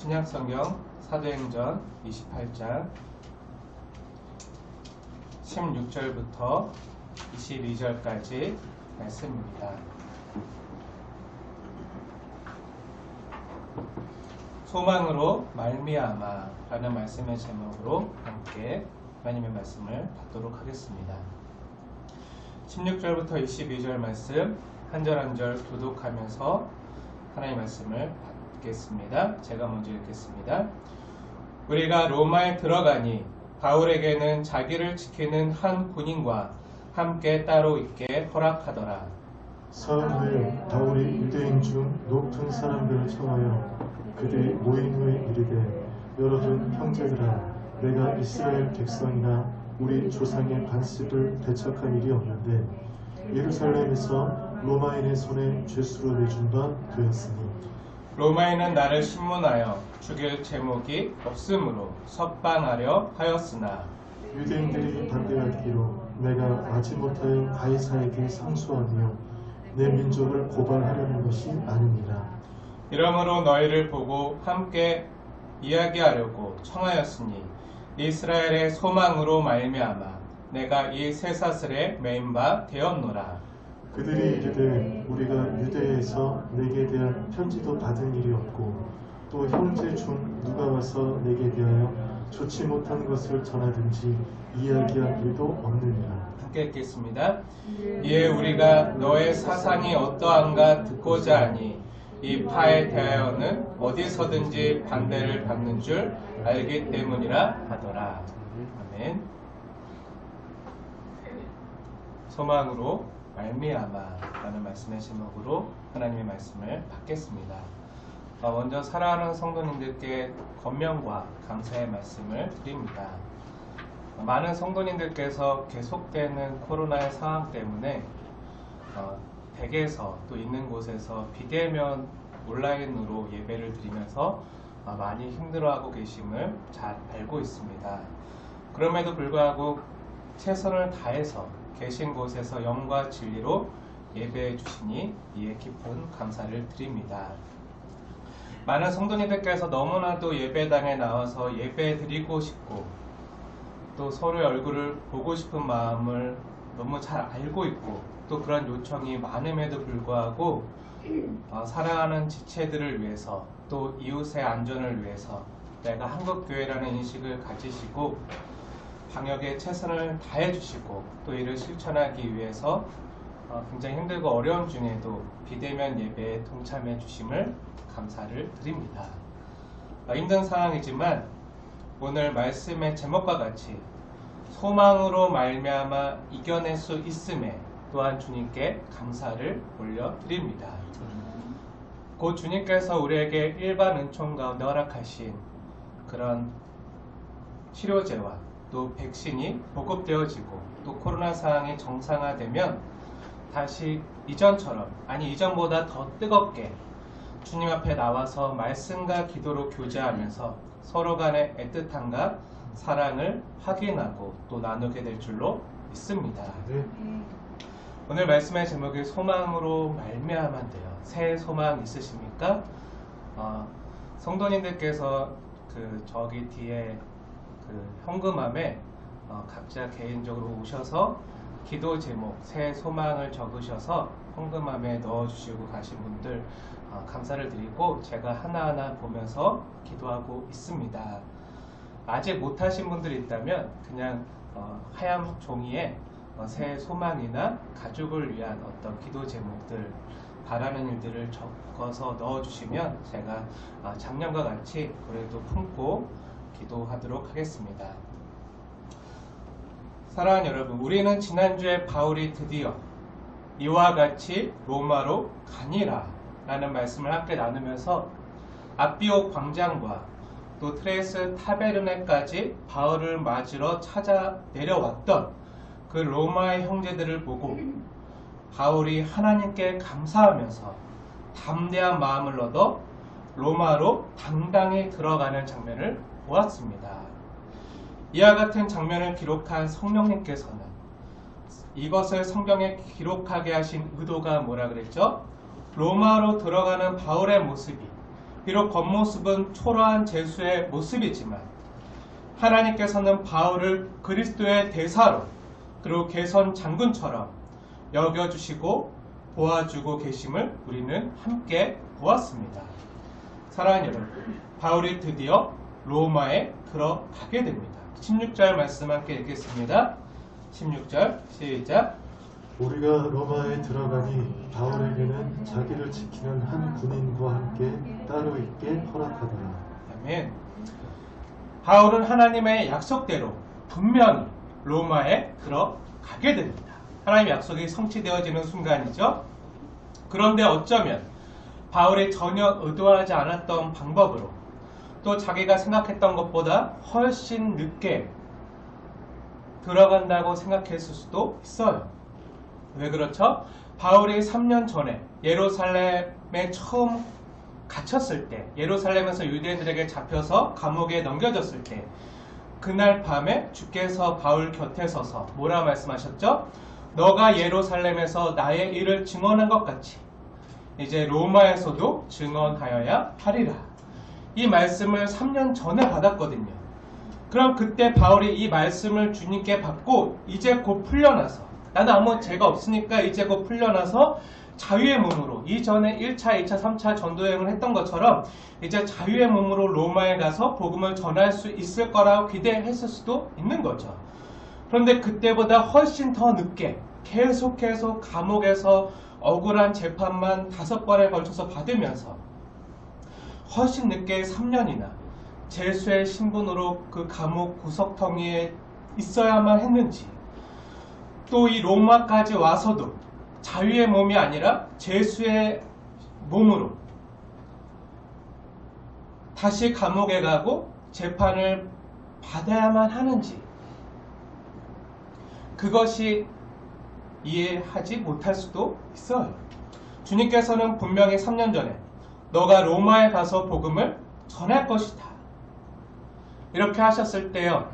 신약성경 사도행전 28장 16절부터 22절까지 말씀입니다. 소망으로 말미암아 라는 말씀의 제목으로 함께 하나님의 말씀을 받도록 하겠습니다. 16절부터 22절 말씀 한 절 한 절 교독하면서 하나님의 말씀을 받겠습니다. 제가 먼저 읽겠습니다. 우리가 로마에 들어가니 바울에게는 자기를 지키는 한 군인과 함께 따로 있게 허락하더라. 사흘 바울이 유대인 중 높은 사람들을 청하여 그들이 모인 후에 이르되, 여러분 형제들아, 내가 이스라엘 백성이나 우리 조상의 반습을 대척한 일이 없는데 예루살렘에서 로마인의 손에 죄수로 내준 바 되었으니 로마인은 나를 신문하여 죽일 제목이 없으므로 석방하려 하였으나 유대인들이 반대하기로 내가 마지못하여 가이사에게 상소하며 내 민족을 고발하려는 것이 아니니라. 이러므로 너희를 보고 함께 이야기하려고 청하였으니 이스라엘의 소망으로 말미암아 내가 이 쇠사슬에 매인 바 되었노라. 그들이 이르되, 우리가 유대에서 내게 대한 편지도 받은 일이 없고 또 형제 중 누가 와서 내게 대하여 좋지 못한 것을 전하든지 이야기한 일도 없느니라. 함께 읽겠습니다. 이에 우리가 너의 사상이 어떠한가 듣고자 하니 이 파에 대하여는 어디서든지 반대를 받는 줄 알기 때문이라 하더라. 아멘. 소망으로 말미암아 라는 말씀의 제목으로 하나님의 말씀을 받겠습니다. 먼저 사랑하는 성도님들께 권면과 감사의 말씀을 드립니다. 많은 성도님들께서 계속되는 코로나의 상황 때문에 댁에서 또 있는 곳에서 비대면 온라인으로 예배를 드리면서 많이 힘들어하고 계심을 잘 알고 있습니다. 그럼에도 불구하고 최선을 다해서 계신 곳에서 영과 진리로 예배해 주시니 이에 깊은 감사를 드립니다. 많은 성도님들께서 너무나도 예배당에 나와서 예배 드리고 싶고 또 서로의 얼굴을 보고 싶은 마음을 너무 잘 알고 있고 또 그런 요청이 많음에도 불구하고 사랑하는 지체들을 위해서 또 이웃의 안전을 위해서 내가 한국교회라는 인식을 가지시고 방역에 최선을 다해 주시고 또 이를 실천하기 위해서 굉장히 힘들고 어려운 중에도 비대면 예배에 동참해 주심을 감사를 드립니다. 힘든 상황이지만 오늘 말씀의 제목과 같이 소망으로 말미암아 이겨낼 수 있음에 또한 주님께 감사를 올려드립니다. 곧 주님께서 우리에게 일반 은총 가운데 허락하신 그런 치료제와 또 백신이 보급되어지고 또 코로나 상황이 정상화되면 다시 이전처럼 아니 이전보다 더 뜨겁게 주님 앞에 나와서 말씀과 기도로 교제하면서 서로 간의 애틋함과 사랑을 확인하고 또 나누게 될 줄로 믿습니다. 오늘 말씀의 제목이 소망으로 말미암아인데요. 새 소망 있으십니까? 성도님들께서 저기 뒤에 현금함에 각자 개인적으로 오셔서 기도 제목, 새 소망을 적으셔서 현금함에 넣어주시고 가신 분들 감사를 드리고 제가 하나하나 보면서 기도하고 있습니다. 아직 못하신 분들이 있다면 그냥 하얀 종이에 새 소망이나 가족을 위한 어떤 기도 제목들 바라는 일들을 적어서 넣어주시면 제가 작년과 같이 그래도 품고 기도하도록 하겠습니다. 사랑하는 여러분, 우리는 지난주에 바울이 드디어 이와 같이 로마로 가니라 라는 말씀을 함께 나누면서 아비오 광장과 또 트레이스 타베르네까지 바울을 맞으러 찾아 내려왔던 그 로마의 형제들을 보고 바울이 하나님께 감사하면서 담대한 마음을 얻어 로마로 당당히 들어가는 장면을 보았습니다. 이와 같은 장면을 기록한 성령님께서는 이것을 성경에 기록하게 하신 의도가 뭐라 그랬죠? 로마로 들어가는 바울의 모습이 비록 겉모습은 초라한 제수의 모습이지만 하나님께서는 바울을 그리스도의 대사로 그리고 개선 장군처럼 여겨주시고 도와주고 계심을 우리는 함께 보았습니다. 사랑하는 여러분, 바울이 드디어 로마에 들어가게 됩니다. 16절 말씀 함께 읽겠습니다. 16절 시작. 우리가 로마에 들어가니 바울에게는 자기를 지키는 한 군인과 함께 따로 있게 허락하더라. 아멘. 바울은 하나님의 약속대로 분명히 로마에 들어가게 됩니다. 하나님의 약속이 성취되어지는 순간이죠. 그런데 어쩌면 바울이 전혀 의도하지 않았던 방법으로 또 자기가 생각했던 것보다 훨씬 늦게 들어간다고 생각했을 수도 있어요. 왜 그렇죠? 바울이 3년 전에 예루살렘에 처음 갇혔을 때, 예루살렘에서 유대인들에게 잡혀서 감옥에 넘겨졌을 때, 그날 밤에 주께서 바울 곁에 서서 뭐라 말씀하셨죠? 너가 예루살렘에서 나의 일을 증언한 것 같이 이제 로마에서도 증언하여야 하리라. 이 말씀을 3년 전에 받았거든요. 그럼 그때 바울이 이 말씀을 주님께 받고 이제 곧 풀려나서, 나는 아무 죄가 없으니까 이제 곧 풀려나서 자유의 몸으로, 이전에 1차, 2차, 3차 전도여행을 했던 것처럼 이제 자유의 몸으로 로마에 가서 복음을 전할 수 있을 거라고 기대했을 수도 있는 거죠. 그런데 그때보다 훨씬 더 늦게 계속 감옥에서 억울한 재판만 5번에 걸쳐서 받으면서 훨씬 늦게 3년이나 제수의 신분으로 그 감옥 구석텅이에 있어야만 했는지, 또 이 로마까지 와서도 자유의 몸이 아니라 제수의 몸으로 다시 감옥에 가고 재판을 받아야만 하는지, 그것이 이해하지 못할 수도 있어요. 주님께서는 분명히 3년 전에 너가 로마에 가서 복음을 전할 것이다, 이렇게 하셨을 때요,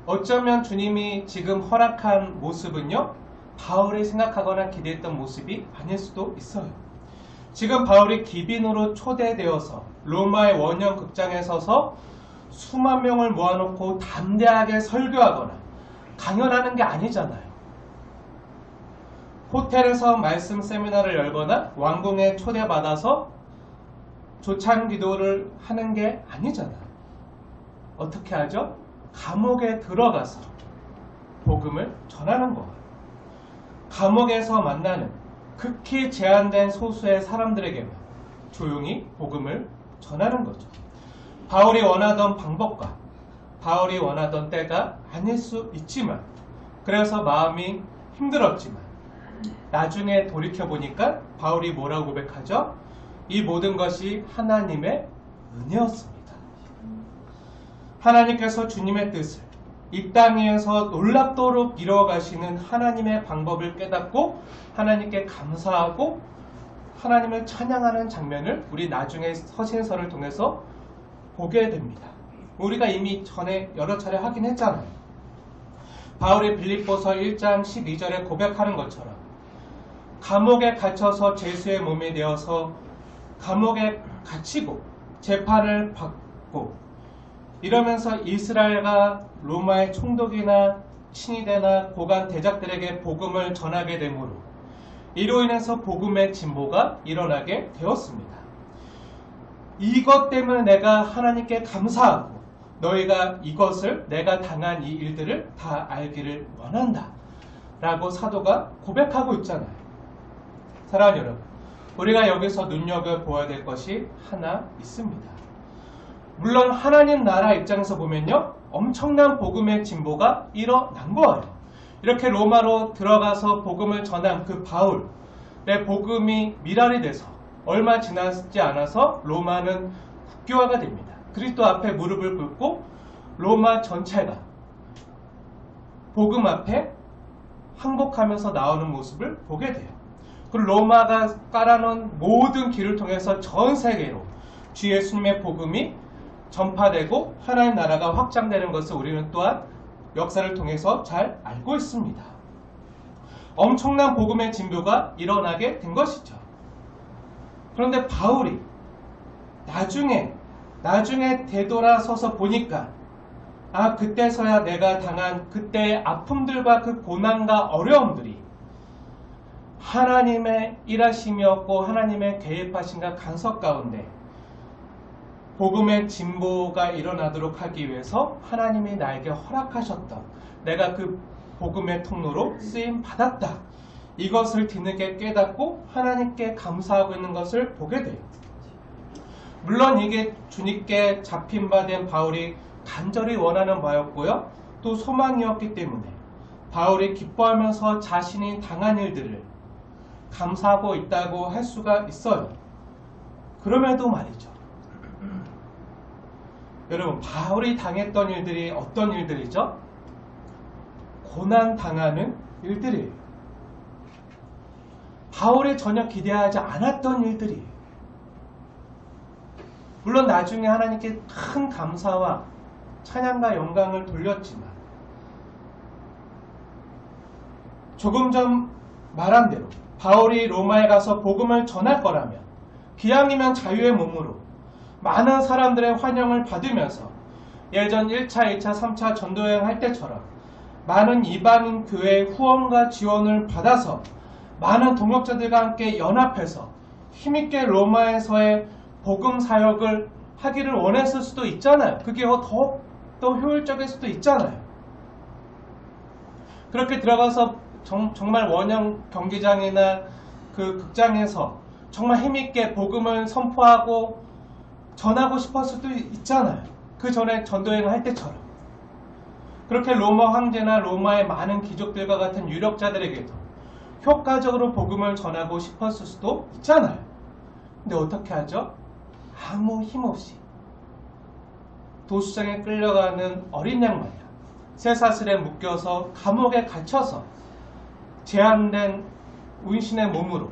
어쩌면 주님이 지금 허락한 모습은요, 바울이 생각하거나 기대했던 모습이 아닐 수도 있어요. 지금 바울이 기빈으로 초대되어서 로마의 원형 극장에 서서 수만 명을 모아놓고 담대하게 설교하거나 강연하는 게 아니잖아요. 호텔에서 말씀 세미나를 열거나 왕궁에 초대받아서 조찬 기도를 하는 게 아니잖아요. 어떻게 하죠? 감옥에 들어가서 복음을 전하는 거예요. 감옥에서 만나는 극히 제한된 소수의 사람들에게만 조용히 복음을 전하는 거죠. 바울이 원하던 방법과 바울이 원하던 때가 아닐 수 있지만, 그래서 마음이 힘들었지만 나중에 돌이켜보니까 바울이 뭐라고 고백하죠? 이 모든 것이 하나님의 은혜였습니다. 하나님께서 주님의 뜻을 이 땅에서 놀랍도록 이루어가시는 하나님의 방법을 깨닫고 하나님께 감사하고 하나님을 찬양하는 장면을 우리 나중에 서신서를 통해서 보게 됩니다. 우리가 이미 전에 여러 차례 확인했잖아요. 바울이 빌립보서 1장 12절에 고백하는 것처럼 감옥에 갇혀서 제수의 몸이 되어서 감옥에 갇히고 재판을 받고 이러면서 이스라엘과 로마의 총독이나 친위대나 고관 대작들에게 복음을 전하게 되므로 이로 인해서 복음의 진보가 일어나게 되었습니다. 이것 때문에 내가 하나님께 감사하고 너희가 이것을, 내가 당한 이 일들을 다 알기를 원한다 라고 사도가 고백하고 있잖아요. 사랑하는 여러분, 우리가 여기서 눈여겨보아야 될 것이 하나 있습니다. 물론 하나님 나라 입장에서 보면요, 엄청난 복음의 진보가 일어난 거예요. 이렇게 로마로 들어가서 복음을 전한 그 바울의 복음이 미랄이 돼서 얼마 지나지 않아서 로마는 국교화가 됩니다. 그리스도 앞에 무릎을 꿇고 로마 전체가 복음 앞에 항복하면서 나오는 모습을 보게 돼요. 그리고 로마가 깔아놓은 모든 길을 통해서 전 세계로 주 예수님의 복음이 전파되고 하나님 나라가 확장되는 것을 우리는 또한 역사를 통해서 잘 알고 있습니다. 엄청난 복음의 진보가 일어나게 된 것이죠. 그런데 바울이 나중에 되돌아서서 보니까 그때서야 내가 당한 그때의 아픔들과 그 고난과 어려움들이 하나님의 일하심이었고 하나님의 개입하심과 간섭 가운데 복음의 진보가 일어나도록 하기 위해서 하나님이 나에게 허락하셨던, 내가 그 복음의 통로로 쓰임 받았다, 이것을 뒤늦게 깨닫고 하나님께 감사하고 있는 것을 보게 돼요. 물론 이게 주님께 잡힌 바 된 바울이 간절히 원하는 바였고요, 또 소망이었기 때문에 바울이 기뻐하면서 자신이 당한 일들을 감사하고 있다고 할 수가 있어요. 그럼에도 말이죠, 여러분, 바울이 당했던 일들이 어떤 일들이죠? 고난 당하는 일들이에요. 바울이 전혀 기대하지 않았던 일들이에요. 물론 나중에 하나님께 큰 감사와 찬양과 영광을 돌렸지만, 조금 전 말한 대로 바울이 로마에 가서 복음을 전할 거라면 기왕이면 자유의 몸으로 많은 사람들의 환영을 받으면서 예전 1차, 2차, 3차 전도여행 할 때처럼 많은 이방인 교회의 후원과 지원을 받아서 많은 동역자들과 함께 연합해서 힘있게 로마에서의 복음 사역을 하기를 원했을 수도 있잖아요. 그게 더욱더 효율적일 수도 있잖아요. 그렇게 들어가서 정말 원형 경기장이나 그 극장에서 정말 힘있게 복음을 선포하고 전하고 싶었을 수도 있잖아요. 그 전에 전도여행을 할 때처럼. 그렇게 로마 황제나 로마의 많은 귀족들과 같은 유력자들에게도 효과적으로 복음을 전하고 싶었을 수도 있잖아요. 근데 어떻게 하죠? 아무 힘없이 도수장에 끌려가는 어린 양 마냥 쇠사슬에 묶여서 감옥에 갇혀서 제한된 운신의 몸으로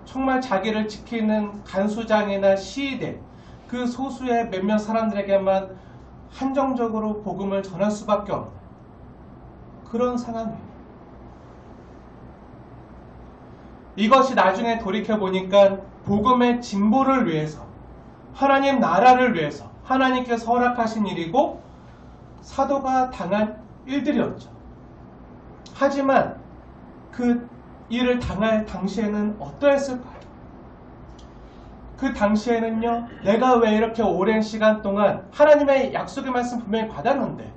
정말 자기를 지키는 간수장이나 시위대, 그 소수의 몇몇 사람들에게만 한정적으로 복음을 전할 수밖에 없는 그런 상황이에요. 이것이 나중에 돌이켜보니까 복음의 진보를 위해서, 하나님 나라를 위해서 하나님께서 허락하신 일이고 사도가 당한 일들이었죠. 하지만 그 일을 당할 당시에는 어떠했을까요? 그 당시에는요, 내가 왜 이렇게 오랜 시간 동안 하나님의 약속의 말씀 분명히 받았는데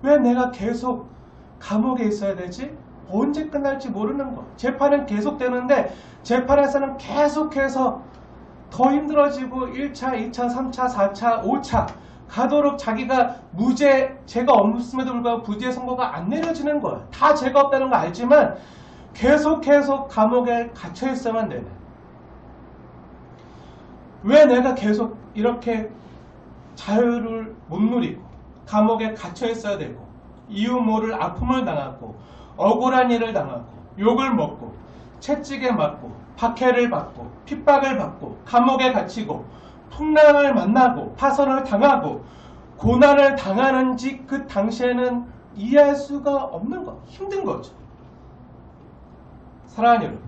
왜 내가 계속 감옥에 있어야 되지? 언제 끝날지 모르는 거. 재판은 계속되는데 재판에서는 계속해서 더 힘들어지고 1차, 2차, 3차, 4차, 5차 가도록 자기가 죄가 없음에도 불구하고 부지의 선고가 안 내려지는 거예요. 다 죄가 없다는 거 알지만 계속 감옥에 갇혀 있어야만 되네. 왜 내가 계속 이렇게 자유를 못 누리고 감옥에 갇혀 있어야 되고 이유 모를 아픔을 당하고 억울한 일을 당하고 욕을 먹고 채찍에 맞고 박해를 받고 핍박을 받고 감옥에 갇히고 풍랑을 만나고 파선을 당하고 고난을 당하는지 그 당시에는 이해할 수가 없는 거, 힘든 거죠. 사랑하는 여러분,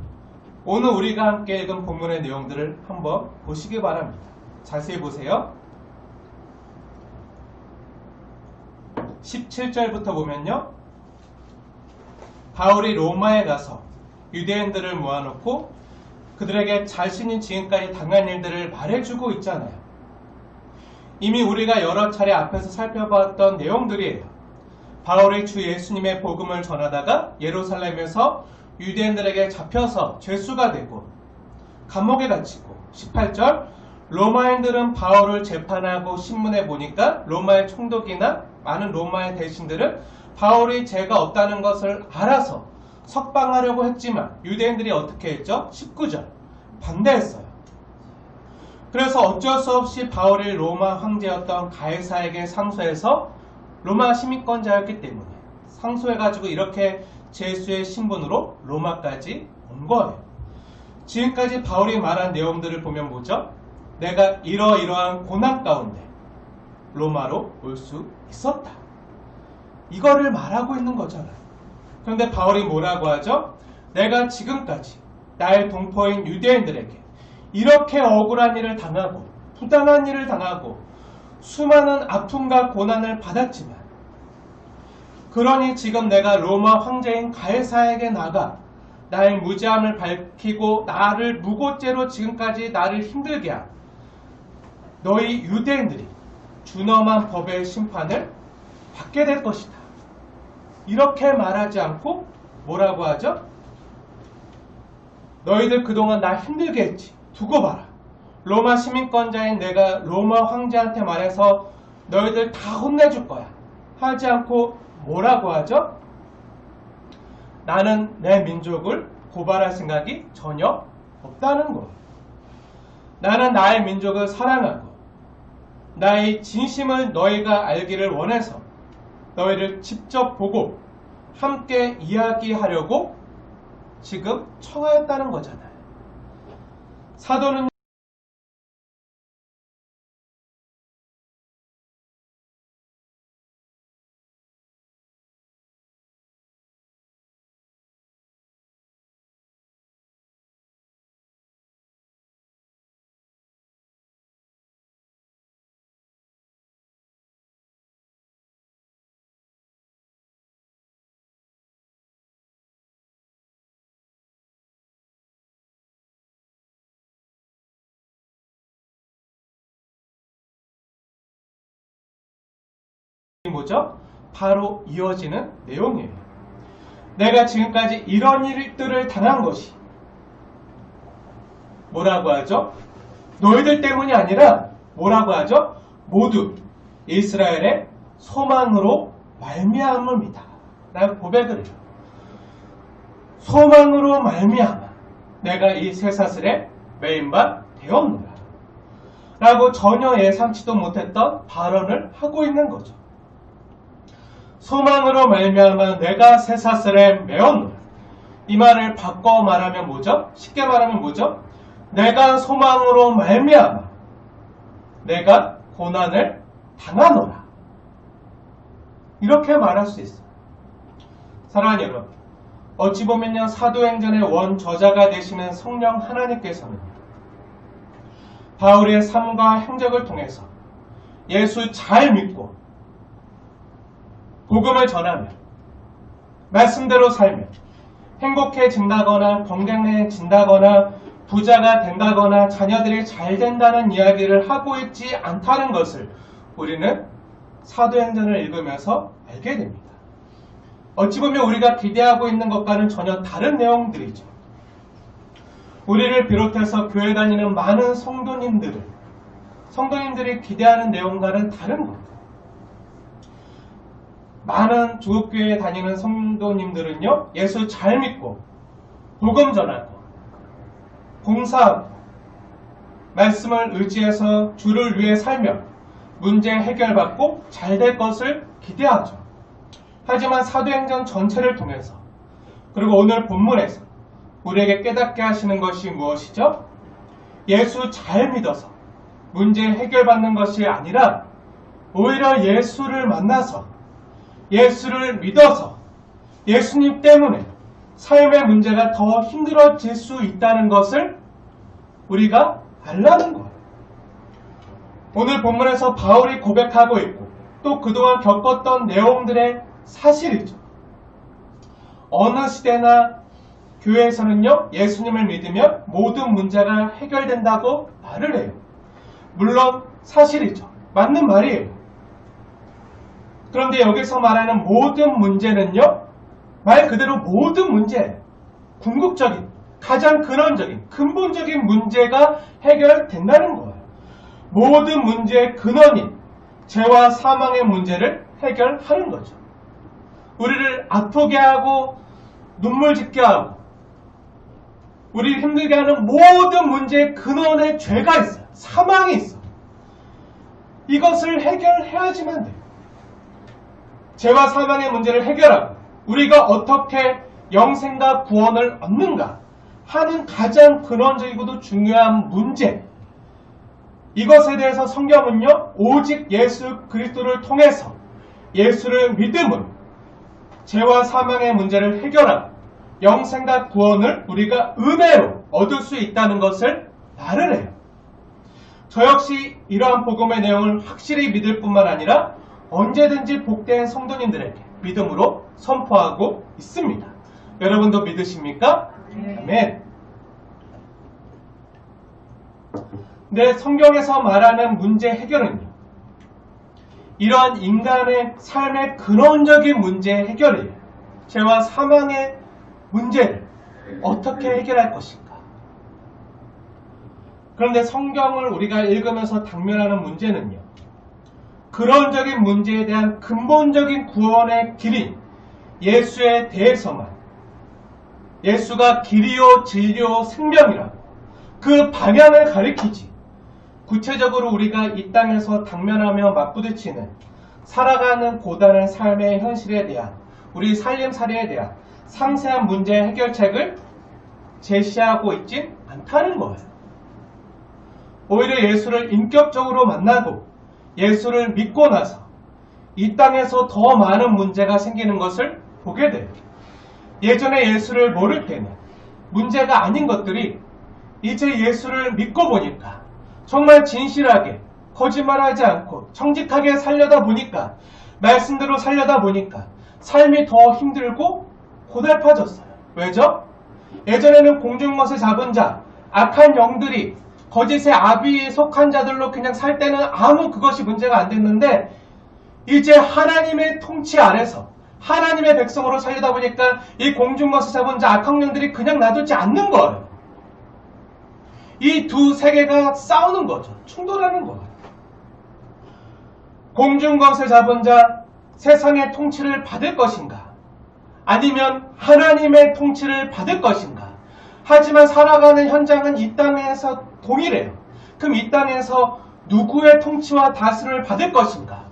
오늘 우리가 함께 읽은 본문의 내용들을 한번 보시기 바랍니다. 자세히 보세요. 17절부터 보면요, 바울이 로마에 가서 유대인들을 모아놓고 그들에게 자신이 지금까지 당한 일들을 말해주고 있잖아요. 이미 우리가 여러 차례 앞에서 살펴봤던 내용들이에요. 바울이 주 예수님의 복음을 전하다가 예루살렘에서 유대인들에게 잡혀서 죄수가 되고 감옥에 갇히고, 18절, 로마인들은 바울을 재판하고 신문해 보니까 로마의 총독이나 많은 로마의 대신들은 바울이 죄가 없다는 것을 알아서 석방하려고 했지만 유대인들이 어떻게 했죠? 19절, 반대했어요. 그래서 어쩔 수 없이 바울이 로마 황제였던 가이사에게 상소해서, 로마 시민권자였기 때문에 상소해가지고 이렇게 제수의 신분으로 로마까지 온 거예요. 지금까지 바울이 말한 내용들을 보면 뭐죠? 내가 이러이러한 고난 가운데 로마로 올 수 있었다, 이거를 말하고 있는 거잖아요. 그런데 바울이 뭐라고 하죠? 내가 지금까지 나의 동포인 유대인들에게 이렇게 억울한 일을 당하고 부당한 일을 당하고 수많은 아픔과 고난을 받았지만, 그러니 지금 내가 로마 황제인 가이사에게 나가 나의 무죄함을 밝히고 나를 무고죄로 지금까지 나를 힘들게 한 너희 유대인들이 준엄한 법의 심판을 받게 될 것이다. 이렇게 말하지 않고 뭐라고 하죠? 너희들 그동안 나 힘들게 했지. 두고 봐라. 로마 시민권자인 내가 로마 황제한테 말해서 너희들 다 혼내줄 거야. 하지 않고 뭐라고 하죠? 나는 내 민족을 고발할 생각이 전혀 없다는 거. 나는 나의 민족을 사랑하고 나의 진심을 너희가 알기를 원해서 너희를 직접 보고 함께 이야기하려고 지금 청하였다는 거잖아요. 사도는 뭐죠? 바로 이어지는 내용이에요. 내가 지금까지 이런 일들을 당한 것이 뭐라고 하죠? 너희들 때문이 아니라 뭐라고 하죠? 모두 이스라엘의 소망으로 말미암음이다 라고 고백을 해요. 소망으로 말미암아 내가 이 쇠사슬에 매인바 되었노라 라고 전혀 예상치도 못했던 발언을 하고 있는 거죠. 소망으로 말미암아 내가 쇠사슬에 매었노라. 이 말을 바꿔 말하면 뭐죠? 쉽게 말하면 뭐죠? 내가 소망으로 말미암아 내가 고난을 당하노라. 이렇게 말할 수 있어요. 사랑하는 여러분, 어찌 보면요 사도행전의 원저자가 되시는 성령 하나님께서는 바울의 삶과 행적을 통해서 예수 잘 믿고 복음을 전하며 말씀대로 살며 행복해진다거나 건강해진다거나 부자가 된다거나 자녀들이 잘 된다는 이야기를 하고 있지 않다는 것을 우리는 사도행전을 읽으면서 알게 됩니다. 어찌 보면 우리가 기대하고 있는 것과는 전혀 다른 내용들이죠. 우리를 비롯해서 교회 다니는 많은 성도님들이 기대하는 내용과는 다른 것. 많은 주국교회에 다니는 성도님들은요, 예수 잘 믿고, 복음 전하고, 봉사하고, 말씀을 의지해서 주를 위해 살며, 문제 해결받고 잘 될 것을 기대하죠. 하지만 사도행전 전체를 통해서, 그리고 오늘 본문에서 우리에게 깨닫게 하시는 것이 무엇이죠? 예수 잘 믿어서 문제 해결받는 것이 아니라, 오히려 예수를 만나서 예수를 믿어서 예수님 때문에 삶의 문제가 더 힘들어질 수 있다는 것을 우리가 알라는 거예요. 오늘 본문에서 바울이 고백하고 있고 또 그동안 겪었던 내용들의 사실이죠. 어느 시대나 교회에서는요, 예수님을 믿으면 모든 문제가 해결된다고 말을 해요. 물론 사실이죠. 맞는 말이에요. 그런데 여기서 말하는 모든 문제는요, 말 그대로 모든 문제, 궁극적인, 가장 근원적인, 근본적인 문제가 해결된다는 거예요. 모든 문제의 근원인 죄와 사망의 문제를 해결하는 거죠. 우리를 아프게 하고 눈물 짓게 하고 우리를 힘들게 하는 모든 문제의 근원에 죄가 있어요. 사망이 있어요. 이것을 해결해야지만 돼요. 죄와 사망의 문제를 해결하고 우리가 어떻게 영생과 구원을 얻는가 하는 가장 근원적이고도 중요한 문제, 이것에 대해서 성경은요, 오직 예수 그리스도를 통해서 예수를 믿음으로 죄와 사망의 문제를 해결하고 영생과 구원을 우리가 은혜로 얻을 수 있다는 것을 말을 해요. 저 역시 이러한 복음의 내용을 확실히 믿을 뿐만 아니라 언제든지 복된 성도님들에게 믿음으로 선포하고 있습니다. 여러분도 믿으십니까? 아멘. 네, 성경에서 말하는 문제 해결은요, 이러한 인간의 삶의 근원적인 문제 해결이에요. 죄와 사망의 문제를 어떻게 해결할 것인가. 그런데 성경을 우리가 읽으면서 당면하는 문제는요, 근원적인 문제에 대한 근본적인 구원의 길인 예수에 대해서만, 예수가 길이요 진리요 생명이라고 그 방향을 가리키지, 구체적으로 우리가 이 땅에서 당면하며 맞부딪히는 살아가는 고단한 삶의 현실에 대한, 우리 살림살이에 대한 상세한 문제 해결책을 제시하고 있진 않다는 거예요. 오히려 예수를 인격적으로 만나고 예수를 믿고 나서 이 땅에서 더 많은 문제가 생기는 것을 보게 돼요. 예전에 예수를 모를 때는 문제가 아닌 것들이 이제 예수를 믿고 보니까, 정말 진실하게 거짓말하지 않고 정직하게 살려다 보니까, 말씀대로 살려다 보니까 삶이 더 힘들고 고달파졌어요. 왜죠? 예전에는 공중것을 잡은 자, 악한 영들이 거짓의 아비에 속한 자들로 그냥 살 때는 아무 그것이 문제가 안 됐는데, 이제 하나님의 통치 아래서 하나님의 백성으로 살려다 보니까 이 공중것을 잡은 자, 악한 영들이 그냥 놔두지 않는 거예요. 이 두 세계가 싸우는 거죠. 충돌하는 거예요. 공중것을 잡은 자, 세상의 통치를 받을 것인가? 아니면 하나님의 통치를 받을 것인가? 하지만 살아가는 현장은 이 땅에서 동일해요. 그럼 이 땅에서 누구의 통치와 다스림을 받을 것인가?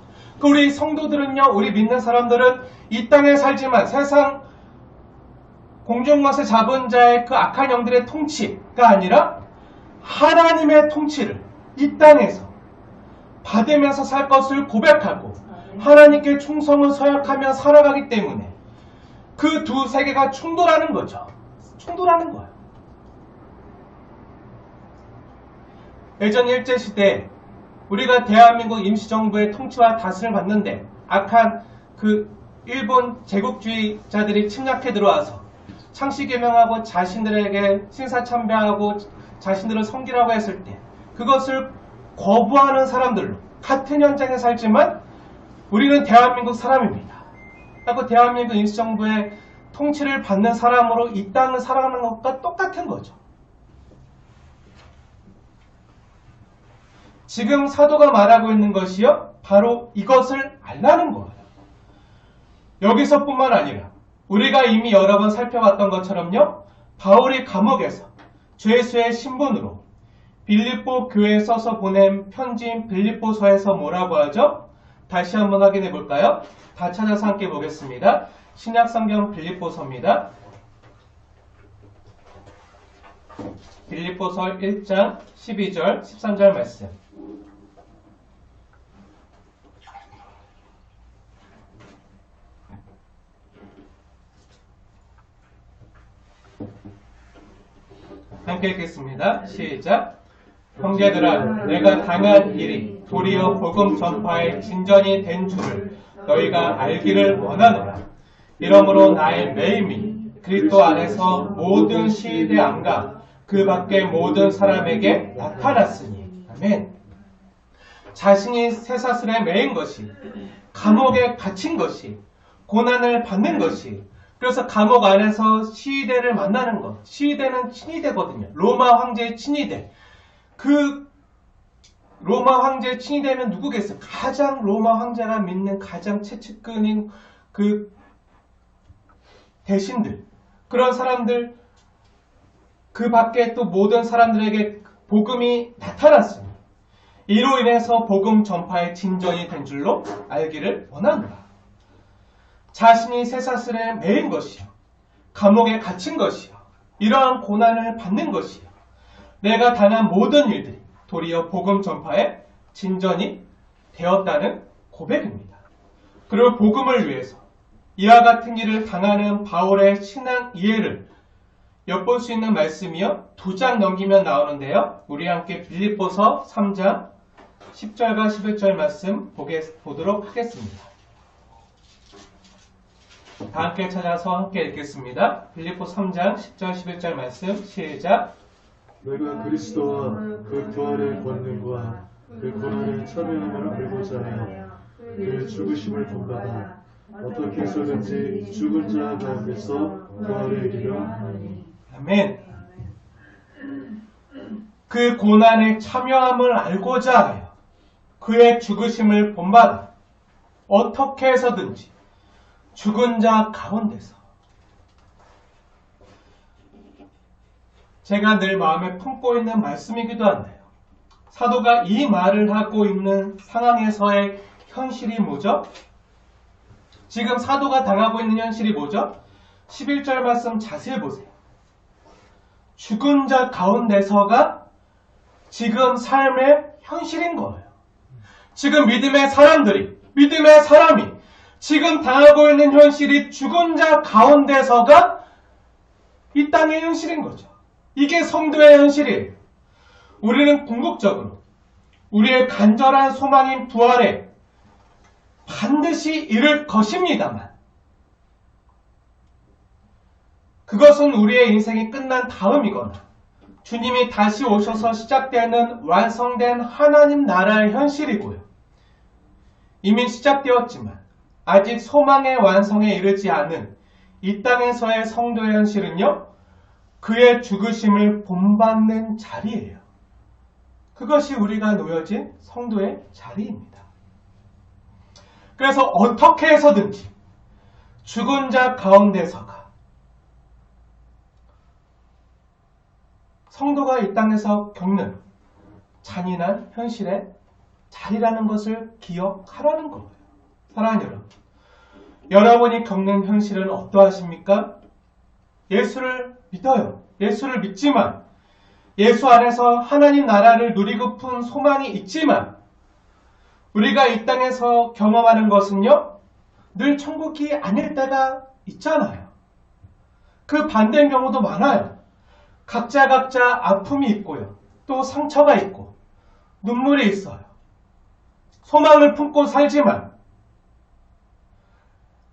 우리 성도들은요, 우리 믿는 사람들은 이 땅에 살지만 세상 공중것을 잡은 자의 그 악한 영들의 통치가 아니라 하나님의 통치를 이 땅에서 받으면서 살 것을 고백하고 하나님께 충성을 서약하며 살아가기 때문에 그 두 세계가 충돌하는 거죠. 충돌하는 거예요. 예전 일제시대에 우리가 대한민국 임시정부의 통치와 다스림을 받는데 악한 그 일본 제국주의자들이 침략해 들어와서 창씨개명하고 자신들에게 신사참배하고 자신들을 섬기라고 했을 때 그것을 거부하는 사람들로 같은 현장에 살지만 우리는 대한민국 사람입니다. 하고 대한민국 임시정부의 통치를 받는 사람으로 이 땅을 살아가는 것과 똑같은 거죠. 지금 사도가 말하고 있는 것이요, 바로 이것을 알라는 거예요. 여기서뿐만 아니라 우리가 이미 여러 번 살펴봤던 것처럼요, 바울이 감옥에서 죄수의 신분으로 빌립보 교회에 써서 보낸 편지인 빌립보서에서 뭐라고 하죠? 다시 한번 확인해 볼까요? 다 찾아서 함께 보겠습니다. 신약성경 빌립보서입니다. 빌립보서 1장 12절 13절 말씀. 함께 읽겠습니다. 시작. 형제들아, 내가 당한 일이 도리어 복음 전파의 진전이 된 줄을 너희가 알기를 원하노라. 이러므로 나의 매임이 그리스도 안에서 모든 시대 안과 그 밖의 모든 사람에게 나타났으니. 아멘. 자신이 쇠사슬에 매인 것이, 감옥에 갇힌 것이, 고난을 받는 것이, 그래서 감옥 안에서 시위대를 만나는 것. 시위대는 친위대거든요. 로마 황제의 친위대. 그 로마 황제의 친위대는 누구겠어요? 가장 로마 황제가 믿는 가장 최측근인 그 대신들. 그런 사람들, 그 밖에 또 모든 사람들에게 복음이 나타났습니다. 이로 인해서 복음 전파의 진전이 된 줄로 알기를 원합니다. 자신이 쇠사슬에 매인 것이요, 감옥에 갇힌 것이요, 이러한 고난을 받는 것이요, 내가 당한 모든 일들이 도리어 복음 전파의 진전이 되었다는 고백입니다. 그리고 복음을 위해서 이와 같은 일을 당하는 바울의 신앙 이해를 엿볼 수 있는 말씀이요. 2장 넘기면 나오는데요. 우리 함께 빌립보서 3장 10절과 11절 말씀 보도록 하겠습니다. 다 함께 찾아서 함께 읽겠습니다. 빌립보 3장 10절 11절 말씀 시작. 내가 그리스도와 그 부활의 권능과 그 고난에 참여함을 알고자 하여 그 죽으심을 본받아 어떻게 해서든지 죽은 자 가운데서 부활에 이르려 하노니. 아멘. 그 고난에 참여함을 알고자 하여 그의 죽으심을 본받아 어떻게 해서든지 죽은 자 가운데서. 제가 늘 마음에 품고 있는 말씀이기도 한데요. 사도가 이 말을 하고 있는 상황에서의 현실이 뭐죠? 지금 사도가 당하고 있는 현실이 뭐죠? 11절 말씀 자세히 보세요. 죽은 자 가운데서가 지금 삶의 현실인 거예요. 지금 믿음의 사람이 지금 당하고 있는 현실이 죽은 자 가운데서가 이 땅의 현실인 거죠. 이게 성도의 현실이에요. 우리는 궁극적으로 우리의 간절한 소망인 부활에 반드시 이를 것입니다만 그것은 우리의 인생이 끝난 다음이거나 주님이 다시 오셔서 시작되는 완성된 하나님 나라의 현실이고요. 이미 시작되었지만 아직 소망의 완성에 이르지 않은 이 땅에서의 성도의 현실은요. 그의 죽으심을 본받는 자리예요. 그것이 우리가 놓여진 성도의 자리입니다. 그래서 어떻게 해서든지 죽은 자 가운데서가 성도가 이 땅에서 겪는 잔인한 현실의 자리라는 것을 기억하라는 거예요. 사랑하는 여러분, 여러분이 겪는 현실은 어떠하십니까? 예수를 믿어요. 예수를 믿지만 예수 안에서 하나님 나라를 누리고픈 소망이 있지만 우리가 이 땅에서 경험하는 것은요. 늘 천국이 아닐 때가 있잖아요. 그 반대인 경우도 많아요. 각자 아픔이 있고요. 또 상처가 있고 눈물이 있어요. 소망을 품고 살지만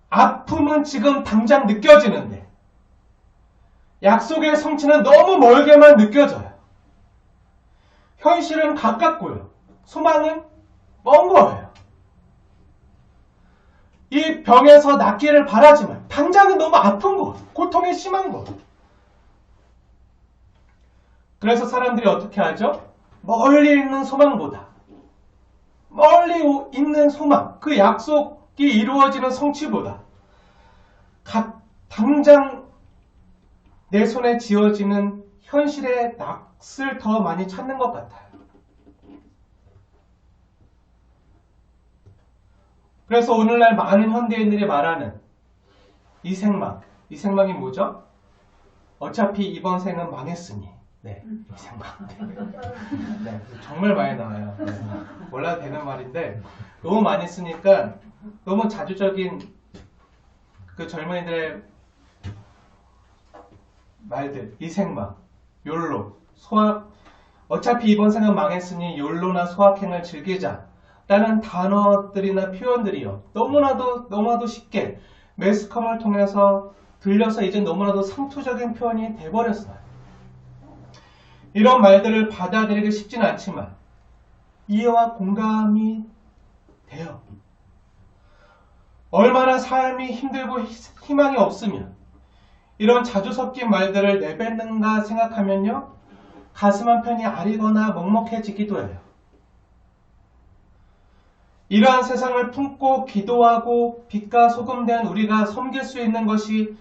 아픔은 지금 당장 느껴지는데 약속의 성취는 너무 멀게만 느껴져요. 현실은 가깝고요. 소망은 먼 거예요. 이 병에서 낫기를 바라지만 당장은 너무 아픈 거, 고통이 심한 거. 그래서 사람들이 어떻게 하죠? 멀리 있는 소망보다 멀리 있는 소망, 그 약속이 이루어지는 성취보다 당장 내 손에 쥐어지는 현실의 낯을 더 많이 찾는 것 같아요. 그래서 오늘날 많은 현대인들이 말하는 이생망이 뭐죠? 어차피 이번 생은 망했으니. 네, 이생망. 네, 정말 많이 나와요. 네, 몰라도 되는 말인데 너무 많이 쓰니까 너무 자주적인 그 젊은이들의 말들, 이생망, 욜로, 소확, 어차피 이번 생은 망했으니 욜로나 소확행을 즐기자 라는 단어들이나 표현들이요. 너무나도 쉽게 매스컴을 통해서 들려서 이제 너무나도 상투적인 표현이 돼버렸어요. 이런 말들을 받아들이기 쉽진 않지만 이해와 공감이 돼요. 얼마나 삶이 힘들고 희망이 없으면 이런 자주 섞인 말들을 내뱉는가 생각하면요. 가슴 한편이 아리거나 먹먹해지기도 해요. 이러한 세상을 품고 기도하고 빛과 소금 된 우리가 섬길 수 있는 것이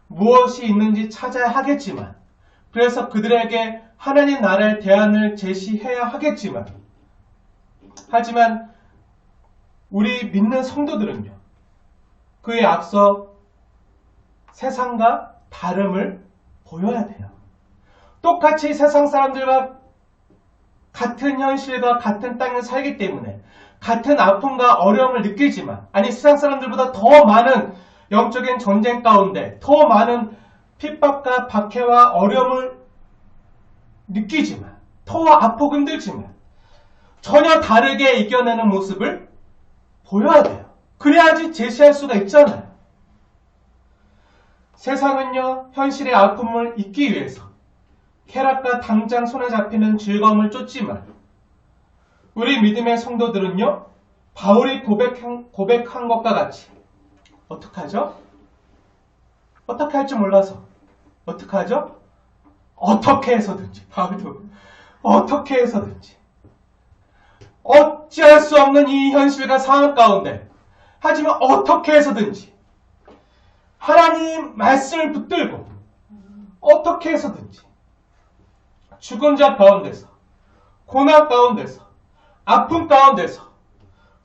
무엇이 있는지 찾아야 하겠지만 그래서 그들에게 하나님 나라의 대안을 제시해야 하겠지만 하지만 우리 믿는 성도들은요. 그에 앞서 세상과 다름을 보여야 돼요. 똑같이 세상 사람들과 같은 현실과 같은 땅에 살기 때문에 같은 아픔과 어려움을 느끼지만 세상 사람들보다 더 많은 영적인 전쟁 가운데 더 많은 핍박과 박해와 어려움을 느끼지만, 터와 아프고 힘들지만 전혀 다르게 이겨내는 모습을 보여야 돼요. 그래야지 제시할 수가 있잖아요. 세상은요, 현실의 아픔을 잊기 위해서 쾌락과 당장 손에 잡히는 즐거움을 쫓지만, 우리 믿음의 성도들은요, 바울이 고백한 것과 같이 어떡하죠? 어떻게 할지 몰라서 어떡하죠? 어떻게 해서든지, 바울도 어떻게 해서든지, 어찌할 수 없는 이 현실과 상황 가운데, 하지만 어떻게 해서든지 하나님 말씀을 붙들고 어떻게 해서든지 죽은 자 가운데서, 고난 가운데서, 아픔 가운데서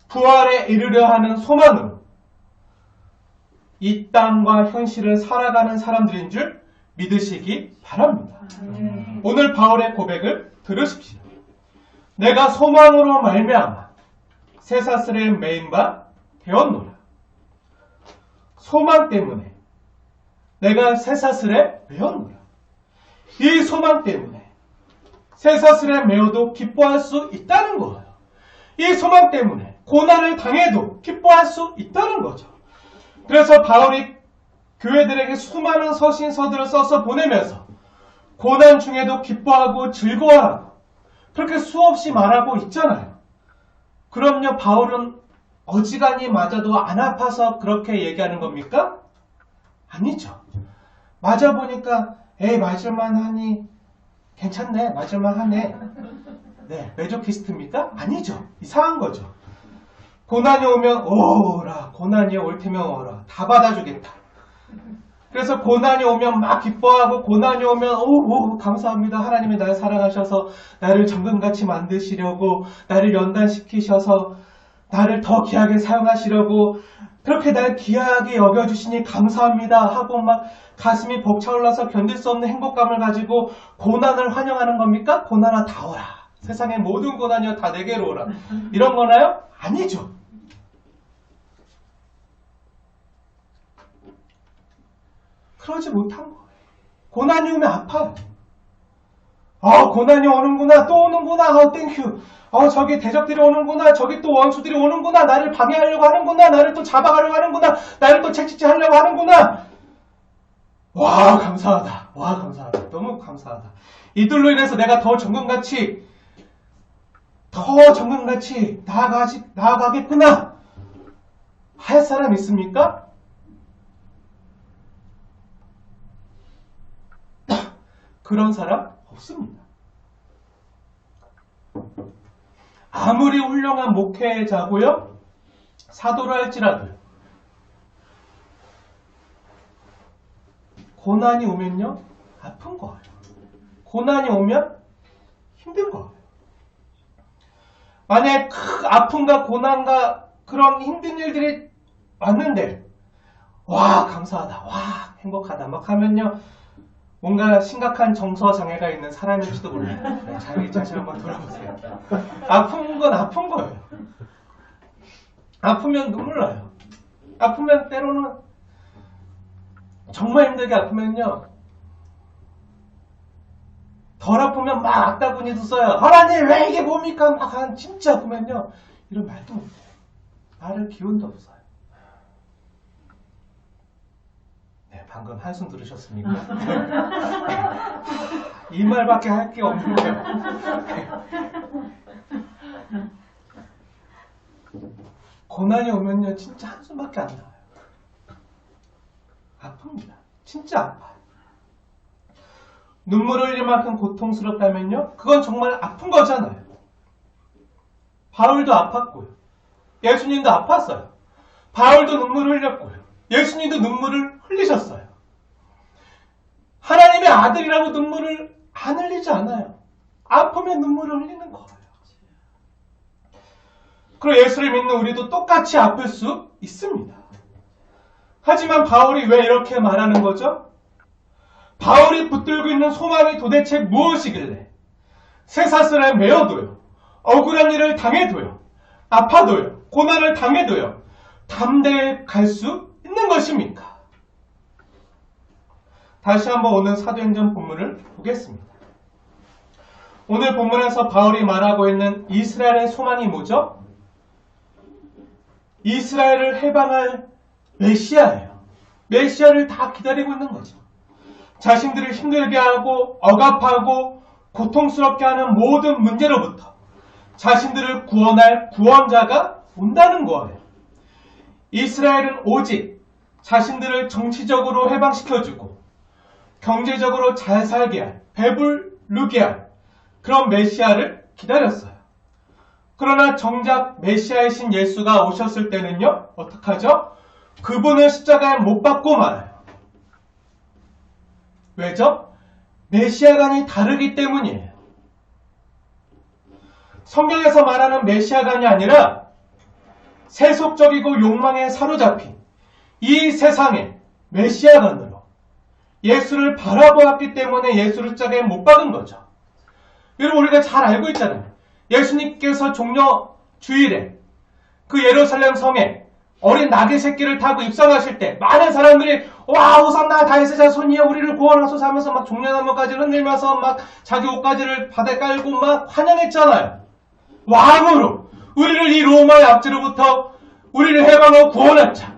부활에 이르려 하는 소망으로 이 땅과 현실을 살아가는 사람들인 줄 믿으시기 바랍니다. 오늘 바울의 고백을 들으십시오. 내가 소망으로 말미암아 쇠사슬에 매인 바 되었노라. 소망 때문에 내가 쇠사슬에 매였노라. 이 소망 때문에 쇠사슬에 매어도 기뻐할 수 있다는 거예요. 이 소망 때문에 고난을 당해도 기뻐할 수 있다는 거죠. 그래서 바울이 교회들에게 수많은 서신서들을 써서 보내면서 고난 중에도 기뻐하고 즐거워하고 그렇게 수없이 말하고 있잖아요. 그럼요, 바울은 어지간히 맞아도 안 아파서 그렇게 얘기하는 겁니까? 아니죠. 맞아보니까 에이 맞을만 하니 괜찮네, 맞을만 하네. 네, 메조키스트입니까? 아니죠. 이상한 거죠. 고난이 오면 오라, 고난이 올 테면 오라, 다 받아주겠다. 그래서 고난이 오면 막 기뻐하고, 고난이 오면 오 감사합니다. 하나님이 나를 사랑하셔서 나를 정금같이 만드시려고, 나를 연단시키셔서 나를 더 귀하게 사용하시려고 그렇게 날 귀하게 여겨주시니 감사합니다 하고 막 가슴이 벅차올라서 견딜 수 없는 행복감을 가지고 고난을 환영하는 겁니까? 고난아 다 오라, 세상의 모든 고난이여 다 내게로 오라, 이런 거나요? 아니죠. 그러지 못한 거예요. 고난이 오면 아파요. 고난이 오는구나, 또 오는구나, 땡큐. 저기 대적들이 오는구나, 저기 또 원수들이 오는구나, 나를 방해하려고 하는구나, 나를 또 잡아가려고 하는구나, 나를 또 채찍질 하려고 하는구나. 와, 감사하다. 와, 감사하다. 너무 감사하다. 이들로 인해서 내가 더 정금같이 나아가겠구나. 할 사람 있습니까? 그런 사람 없습니다. 아무리 훌륭한 목회자고요, 사도를 할지라도요, 고난이 오면요, 아픈 거예요. 고난이 오면 힘든 거예요. 만약에 아픔과 고난과 그런 힘든 일들이 왔는데, 와, 감사하다, 와, 행복하다 막 하면요, 뭔가 심각한 정서 장애가 있는 사람일지도 몰라요. 자기 자신 한번 돌아보세요. 아픈 건 아픈 거예요. 아프면 눈물 나요. 아프면 때로는 정말 힘들게 아프면요, 덜 아프면 막 악다구니도 써요. 하나님 왜 이게 뭡니까? 막 진짜 아프면요, 이런 말도 못해요. 말할 기운도 없어요. 방금 한숨 들으셨습니까? 이 말밖에 할 게 없는 거예요. 고난이 오면요, 진짜 한숨밖에 안 나와요. 아픕니다. 진짜 아파요. 눈물을 흘릴 만큼 고통스럽다면요, 그건 정말 아픈 거잖아요. 바울도 아팠고요, 예수님도 아팠어요. 바울도 눈물을 흘렸고요, 예수님도 눈물을 흘리셨어요. 하나님의 아들이라고 눈물을 안 흘리지 않아요. 아프면 눈물을 흘리는 거예요. 그리고 예수를 믿는 우리도 똑같이 아플 수 있습니다. 하지만 바울이 왜 이렇게 말하는 거죠? 바울이 붙들고 있는 소망이 도대체 무엇이길래 쇠사슬에 매어도요, 억울한 일을 당해도요, 아파도요, 고난을 당해도요, 담대히 갈 수 있는 것입니까? 다시 한번 오늘 사도행전 본문을 보겠습니다. 오늘 본문에서 바울이 말하고 있는 이스라엘의 소망이 뭐죠? 이스라엘을 해방할 메시아예요. 메시아를 다 기다리고 있는 거죠. 자신들을 힘들게 하고 억압하고 고통스럽게 하는 모든 문제로부터 자신들을 구원할 구원자가 온다는 거예요. 이스라엘은 오직 자신들을 정치적으로 해방시켜주고 경제적으로 잘 살게 할, 배부르게 할 그런 메시아를 기다렸어요. 그러나 정작 메시아이신 예수가 오셨을 때는요, 어떡하죠? 그분을 십자가에 못 박고 말아요. 왜죠? 메시아관이 다르기 때문이에요. 성경에서 말하는 메시아관이 아니라 세속적이고 욕망에 사로잡힌 이 세상의 메시아관으로 예수를 바라보았기 때문에 예수를 십자가에 못 박은 거죠. 여러분, 우리가 잘 알고 있잖아요. 예수님께서 종려 주일에 그 예루살렘 성에 어린 나귀 새끼를 타고 입성하실 때 많은 사람들이 와 호산나 다윗의 자손이여 우리를 구원하소서 하면서 막 종려나무까지 흔들면서 막 자기 옷가지를 바다에 깔고 막 환영했잖아요. 왕으로 우리를 이 로마의 압제로부터 우리를 해방하고 구원할 자,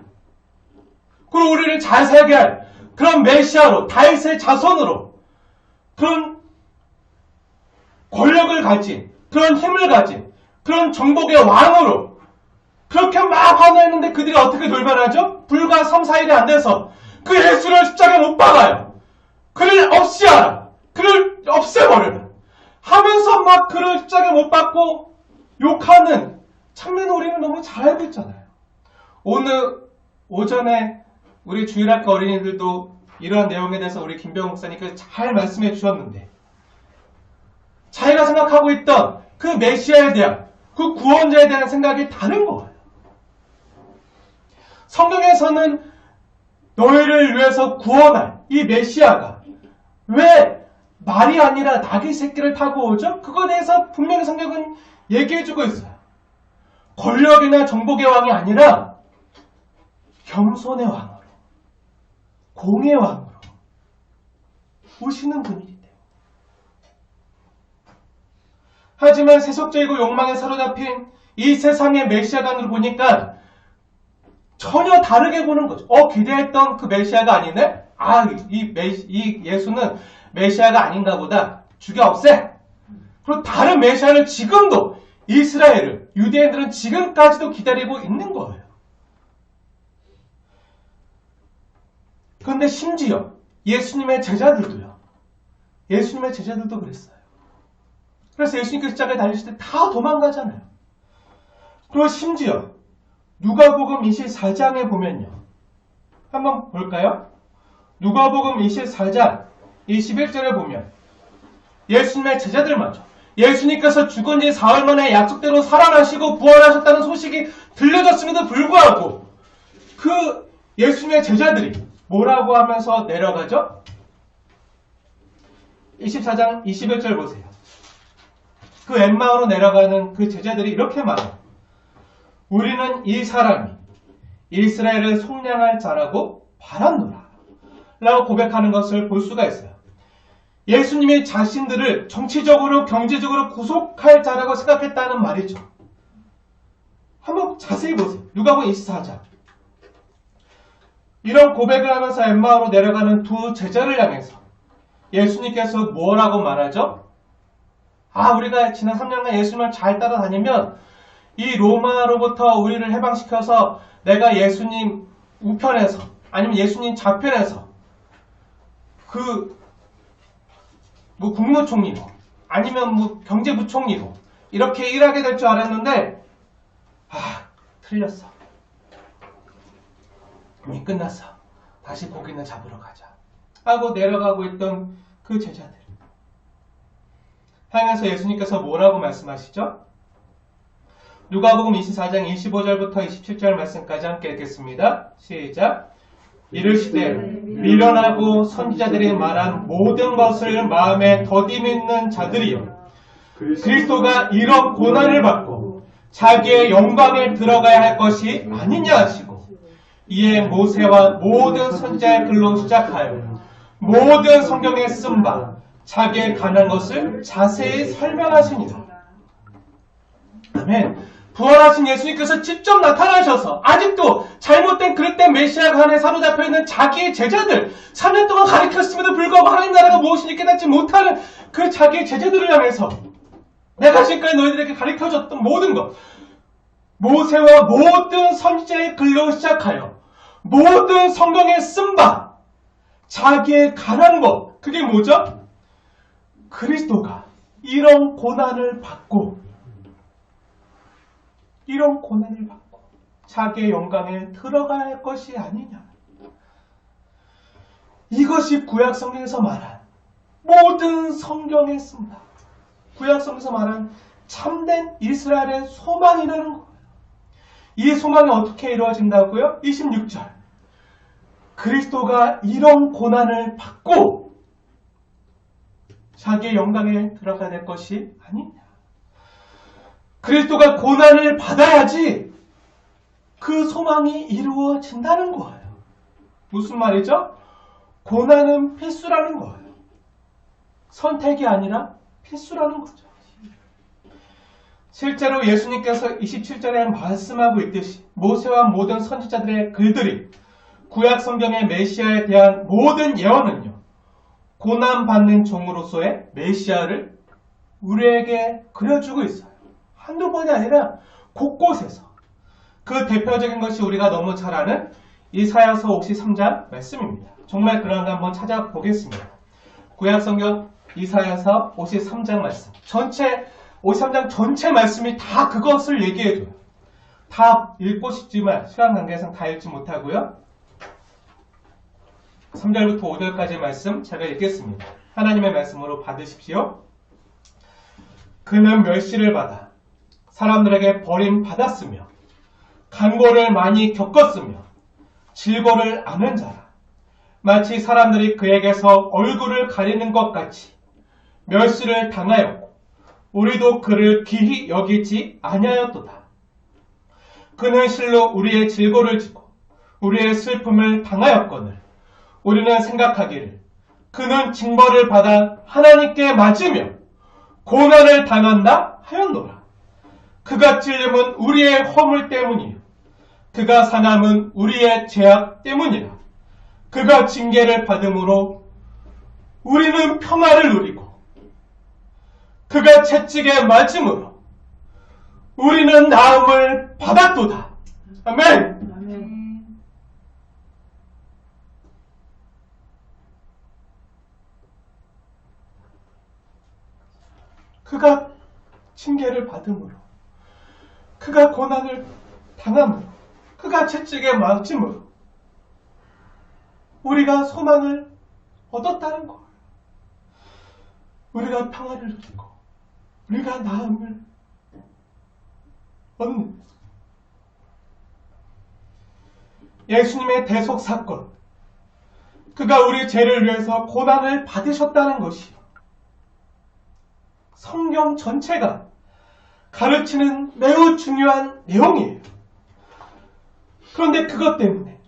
그리고 우리를 잘 살게 할 그런 메시아로 다윗의 자손으로 그런 권력을 가진 그런 힘을 가진 그런 정복의 왕으로 그렇게 막 환호했는데 그들이 어떻게 돌변하죠? 불과 3, 4일이 안 돼서 그 예수를 십자가에 못 박아요. 그를 없이하라. 그를 없애버려라. 하면서 막 그를 십자가에 못 박고 욕하는 장면을 우리는 너무 잘 알고 있잖아요. 오늘 오전에 우리 주일학교 어린이들도 이러한 내용에 대해서 우리 김병욱 목사님께서 잘 말씀해 주셨는데 자기가 생각하고 있던 그 메시아에 대한 그 구원자에 대한 생각이 다른 거예요. 성경에서는 너희를 위해서 구원할 이 메시아가 왜 말이 아니라 나귀 새끼를 타고 오죠? 그거에 대해서 분명히 성경은 얘기해주고 있어요. 권력이나 정복의 왕이 아니라 겸손의 왕으로, 공의 왕으로 오시는 분이기 때문에. 하지만 세속적이고 욕망에 사로잡힌 이 세상의 메시아관으로 보니까 전혀 다르게 보는 거죠. 기대했던 그 메시아가 아니네? 이 예수는 메시아가 아닌가 보다. 죽여 없애! 그리고 다른 메시아를 지금도 이스라엘을, 유대인들은 지금까지도 기다리고 있는 거예요. 그런데 심지어 예수님의 제자들도 그랬어요. 그래서 예수님께서 십자가에 달리실 때 다 도망가잖아요. 그리고 심지어 누가복음 24장에 보면요. 한번 볼까요? 누가복음 24장 21절에 보면 예수님의 제자들마저 예수님께서 죽은 지 사흘 만에 약속대로 살아나시고 부활하셨다는 소식이 들려졌음에도 불구하고 그 예수님의 제자들이 뭐라고 하면서 내려가죠? 24장 21절 보세요. 그 엠마오로 내려가는 그 제자들이 이렇게 말해요. 우리는 이 사람이 이스라엘을 속량할 자라고 바란노라 라고 고백하는 것을 볼 수가 있어요. 예수님이 자신들을 정치적으로 경제적으로 구속할 자라고 생각했다는 말이죠. 한번 자세히 보세요. 누가복음 24장. 이런 고백을 하면서 엠마오로 내려가는 두 제자를 향해서 예수님께서 뭐라고 말하죠? 우리가 지난 3년간 예수님을 잘 따라다니면 이 로마로부터 우리를 해방시켜서 내가 예수님 우편에서 아니면 예수님 좌편에서 국무총리로 아니면 경제부총리로 이렇게 일하게 될 줄 알았는데 틀렸어. 이미 끝났어. 다시 고기나 잡으러 가자 하고 내려가고 있던 그 제자들 향해서 예수님께서 뭐라고 말씀하시죠? 누가복음 24장 25절부터 27절 말씀까지 함께 읽겠습니다. 시작. 이르시되 미련하고 선지자들이 말한 모든 것을 마음에 더디 믿는 자들이여 그리스도가 이런 고난을 받고 자기의 영광에 들어가야 할 것이 아니냐 하시고 이에 모세와 모든 선지자의 글로 시작하여 모든 성경에 쓴 바 자기의 가난한 것을 자세히 설명하시니라. 아멘. 부활하신 예수님께서 직접 나타나셔서 아직도 잘못된 그릇된 메시아가 안에 사로잡혀 있는 자기의 제자들, 3년 동안 가르쳤음에도 불구하고 하나님 나라가 무엇인지 깨닫지 못하는 그 자기의 제자들을 향해서 내가 지금까지 너희들에게 가르쳐줬던 모든 것, 모세와 모든 선지자의 글로 시작하여 모든 성경에 쓴 바 자기의 가난한 것, 그게 뭐죠? 그리스도가 이런 고난을 받고 자기의 영광에 들어가야 할 것이 아니냐. 이것이 구약 성경에서 말한 모든 성경에 쓴 바, 구약 성경에서 말한 참된 이스라엘의 소망이라는 거예요. 이 소망이 어떻게 이루어진다고요? 26절. 그리스도가 이런 고난을 받고 자기의 영광에 들어가야 될 것이 아니냐. 그리스도가 고난을 받아야지 그 소망이 이루어진다는 거예요. 무슨 말이죠? 고난은 필수라는 거예요. 선택이 아니라 필수라는 거죠. 실제로 예수님께서 27절에 말씀하고 있듯이 모세와 모든 선지자들의 글들이 구약 성경의 메시아에 대한 모든 예언은요, 고난받는 종으로서의 메시아를 우리에게 그려주고 있어요. 한두 번이 아니라 곳곳에서. 그 대표적인 것이 우리가 너무 잘 아는 이사야서 53장 말씀입니다. 정말 그런가 한번 찾아보겠습니다. 구약 성경 이사야서 53장 말씀. 53장 전체 말씀이 다 그것을 얘기해줘요. 다 읽고 싶지만 시간 관계상 다 읽지 못하고요. 3절부터 5절까지의 말씀 제가 읽겠습니다. 하나님의 말씀으로 받으십시오. 그는 멸시를 받아 사람들에게 버림받았으며 간고를 많이 겪었으며 질고를 아는 자라. 마치 사람들이 그에게서 얼굴을 가리는 것 같이 멸시를 당하였고 우리도 그를 귀히 여기지 아니하였도다. 그는 실로 우리의 질고를 지고 우리의 슬픔을 당하였거늘 우리는 생각하기를 그는 징벌을 받아 하나님께 맞으며 고난을 당한다 하였노라. 그가 찔림은 우리의 허물 때문이요 그가 상함은 우리의 죄악 때문이라. 그가 징계를 받음으로 우리는 평화를 누리고 그가 채찍에 맞음으로 우리는 나음을 받았도다. 아멘. 그가 징계를 받음으로 그가 고난을 당함으로 그가 채찍에 맞음으로 우리가 소망을 얻었다는 거예요. 우리가 평화를 누리고 우리가 나음을 얻는 예수님의 대속 사건, 그가 우리 죄를 위해서 고난을 받으셨다는 것이요, 성경 전체가 가르치는 매우 중요한 내용이에요. 그런데 그것 때문에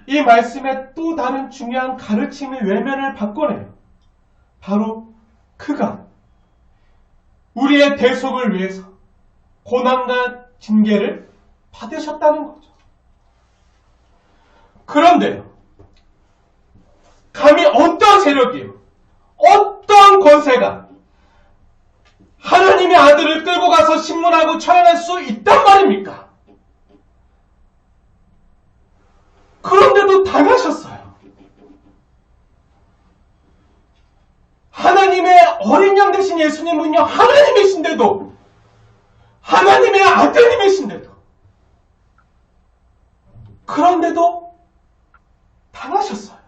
이 말씀의 또 다른 중요한 가르침의 외면을 바꿔내요. 바로 그가 우리의 대속을 위해서 고난과 징계를 받으셨다는 거죠. 그런데요, 감히 어떤 세력이요, 어떤 권세가 하나님의 아들을 끌고 가서 신문하고 처형할 수 있단 말입니까? 그런데도 당하셨어요. 하나님의 어린 양 되신 예수님은요, 하나님이신데도, 하나님의 아들님이신데도, 그런데도 당하셨어요.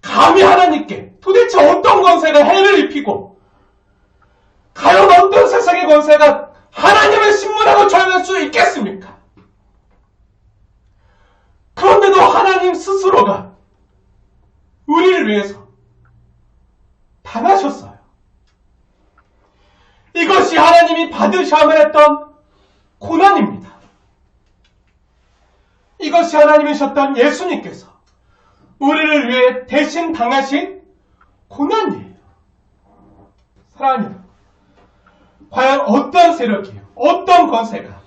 감히 하나님께 도대체 어떤 권세가 해를 입히고 과연 어떤 세상의 권세가 하나님을 신문하고 처형할 수 있겠습니까? 그런데도 하나님 스스로가 우리를 위해서 당하셨어요. 이것이 하나님이 받으셔야만 했던 고난입니다. 이것이 하나님이셨던 예수님께서 우리를 위해 대신 당하신 고난이에요. 사랑하는 여러분, 과연 어떤 세력이요, 어떤 권세가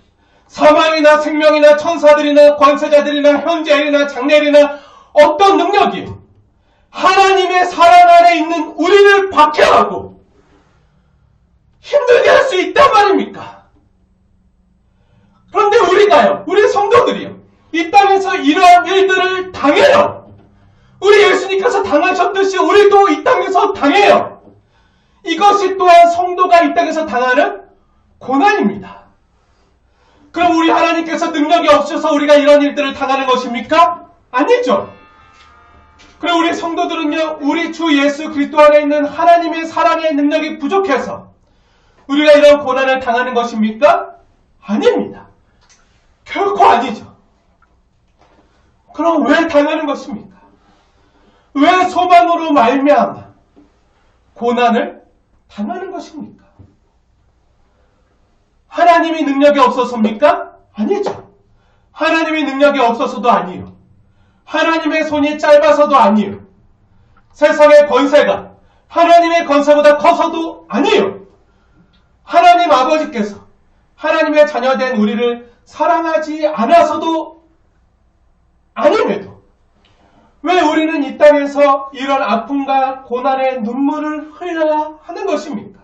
사망이나 생명이나 천사들이나 권세자들이나 현재일이나 장래일이나 어떤 능력이요 하나님의 사랑 안에 있는 우리를 박해하고 힘들게 할 수 있단 말입니까? 그런데 우리가요, 우리 성도들이요, 이 땅에서 이러한 일들을 당해요. 우리 예수님께서 당하셨듯이 우리도 이 땅에서 당해요. 이것이 또한 성도가 이 땅에서 당하는 고난입니다. 그럼 우리 하나님께서 능력이 없어서 우리가 이런 일들을 당하는 것입니까? 아니죠. 그럼 우리 성도들은요, 우리 주 예수 그리스도 안에 있는 하나님의 사랑의 능력이 부족해서 우리가 이런 고난을 당하는 것입니까? 아닙니다. 결코 아니죠. 그럼 왜 당하는 것입니까? 왜 소망으로 말미암아 고난을 당하는 것입니까? 하나님이 능력이 없어서입니까? 아니죠. 하나님이 능력이 없어서도 아니에요. 하나님의 손이 짧아서도 아니에요. 세상의 권세가 하나님의 권세보다 커서도 아니에요. 하나님 아버지께서 하나님의 자녀된 우리를 사랑하지 않아서도 아님에도 왜 우리는 이 땅에서 이런 아픔과 고난의 눈물을 흘려야 하는 것입니까?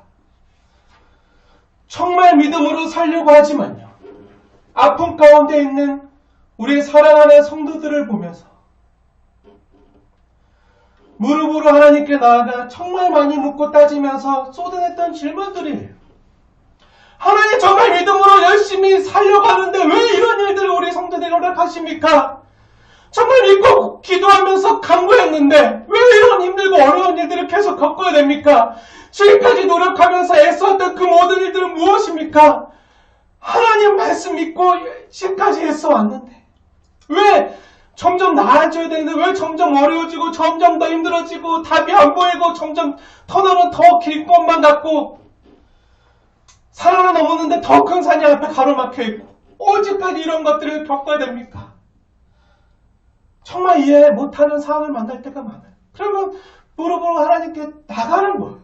정말 믿음으로 살려고 하지만요, 아픔 가운데 있는 우리 사랑하는 성도들을 보면서 무릎으로 하나님께 나아가 정말 많이 묻고 따지면서 쏟아냈던 질문들이에요. 하나님, 정말 믿음으로 열심히 살려고 하는데 왜 이런 일들을 우리 성도들에게 허락하십니까? 정말 믿고 기도하면서 간구했는데 왜 이런 힘들고 어려운 일들을 계속 겪어야 됩니까? 지금까지 노력하면서 애써왔던 그 모든 일들은 무엇입니까? 하나님 말씀 믿고 지금까지 애써왔는데 왜 점점 나아져야 되는데 왜 점점 어려워지고 점점 더 힘들어지고 답이 안 보이고 점점 터널은 더 길 것만 같고 산을 넘었는데 더 큰 산이 앞에 가로막혀 있고 언제까지 이런 것들을 겪어야 됩니까? 정말 이해 못하는 상황을 만날 때가 많아요. 그러면 무릎으로 하나님께 나가는 거예요.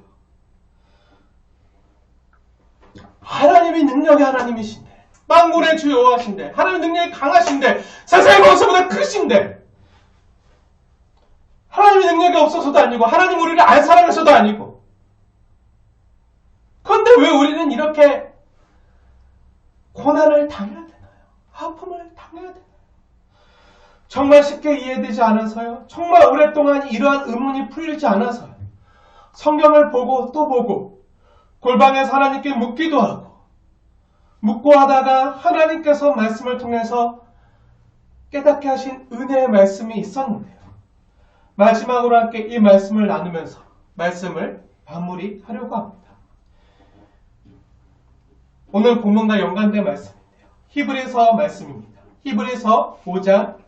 하나님이 능력의 하나님이신데, 만군의 주 여호와신데, 하나님 능력이 강하신데, 세상의 권세보다 크신데, 하나님의 능력이 없어서도 아니고 하나님 우리를 안 사랑해서도 아니고, 그런데 왜 우리는 이렇게 고난을 당해야 되나요? 아픔을 당해야 되나요? 정말 쉽게 이해되지 않아서요. 정말 오랫동안 이러한 의문이 풀리지 않아서요. 성경을 보고 또 보고 골방에서 하나님께 묻기도 하고 묻고 하다가 하나님께서 말씀을 통해서 깨닫게 하신 은혜의 말씀이 있었는데요. 마지막으로 함께 이 말씀을 나누면서 말씀을 마무리하려고 합니다. 오늘 본문과 연관된 말씀인데요. 히브리서 말씀입니다. 히브리서 5장